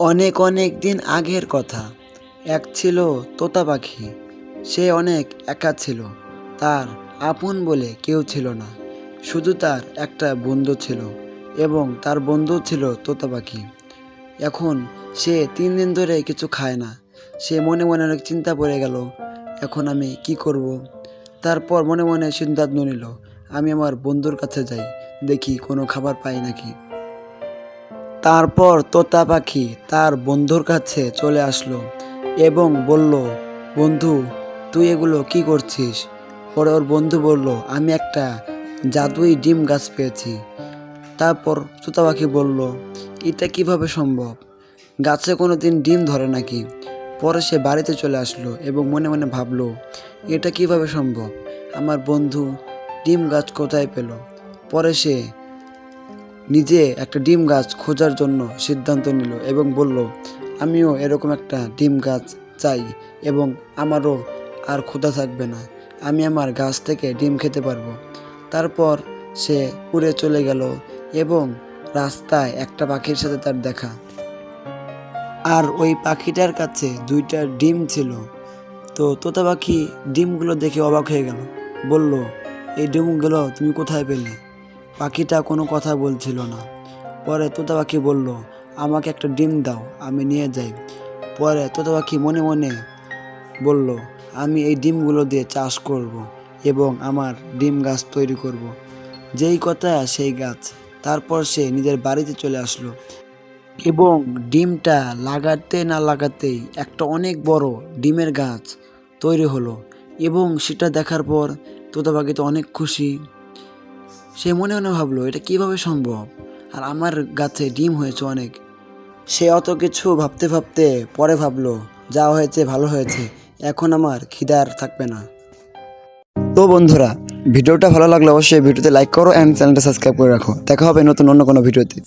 অনেক অনেক দিন আগের কথা। এক ছিল তোতা পাখি। সে অনেক একা ছিল। তার আপন বলে কেউ ছিল না। শুধু তার একটা বন্ধু ছিল এবং তার বন্ধু ছিল তোতা পাখি। এখন সে 3 দিন ধরে কিছু খায় না। সে মনে মনে অনেক চিন্তা পড়ে গেল, এখন আমি কি করব। তারপর মনে মনে সিদ্ধান্ত নিল, আমি আমার বন্ধুর কাছে যাই, দেখি কোনো খাবার পাই নাকি। তারপর তোতা পাখি তার বন্ধুর কাছে চলে আসলো এবং বলল, বন্ধু, তুই এগুলো কি করছিস? পরে ওর বন্ধু বলল, আমি একটা জাদুই ডিম গাছ পেয়েছি। তারপর তোতা পাখি বলল, এটা কিভাবে সম্ভব? গাছে কোনো দিন ডিম ধরে নাকি? পরে সে বাড়িতে চলে আসলো এবং মনে মনে ভাবলো, এটা কিভাবে সম্ভব? আমার বন্ধু ডিম গাছ কোথায় পেল? পরে সে নিজে একটা ডিম গাছ খোঁজার জন্য সিদ্ধান্ত নিল এবং বলল, আমিও এরকম একটা ডিম গাছ চাই এবং আমারও আর ক্ষুধা থাকবে না, আমি আমার গাছ থেকে ডিম খেতে পারবো। তারপর সে উড়ে চলে গেল এবং রাস্তায় একটা পাখির সাথে তার দেখা। আর ওই পাখিটার কাছে 2টা ডিম ছিল। তো তোতা পাখি ডিমগুলো দেখে অবাক হয়ে গেল, বলল, এই ডিমগুলো তুমি কোথায় পেলে? পাখিটা কোনো কথা বলছিল না। পরে তোতা পাখি বলল, আমাকে একটা ডিম দাও, আমি নিয়ে যাই। পরে তোতা পাখি মনে মনে বলল, আমি এই ডিমগুলো দিয়ে চাষ করব এবং আমার ডিম গাছ তৈরি করব। যেই কথা সেই গাছ। তারপর সে নিজের বাড়িতে চলে আসলো এবং ডিমটা লাগাতে না লাগাতেই একটা অনেক বড় ডিমের গাছ তৈরি হলো এবং সেটা দেখার পর তোতা পাখি তো অনেক খুশি। সে মনে মনে ভাবলো, এটা কিভাবে সম্ভব? আর আমার গাছে ডিম হয়েছে অনেক। সে অত কিছু ভাবতে ভাবতে পরে ভাবলো, যা হয়েছে ভালো হয়েছে, এখন আমার খিদার থাকবে না। তো বন্ধুরা, ভিডিওটা ভালো লাগলে অবশ্যই ভিডিওতে লাইক করো অ্যান্ড চ্যানেলটা সাবস্ক্রাইব করে রাখো। দেখা হবে নতুন অন্য কোনো ভিডিওতে।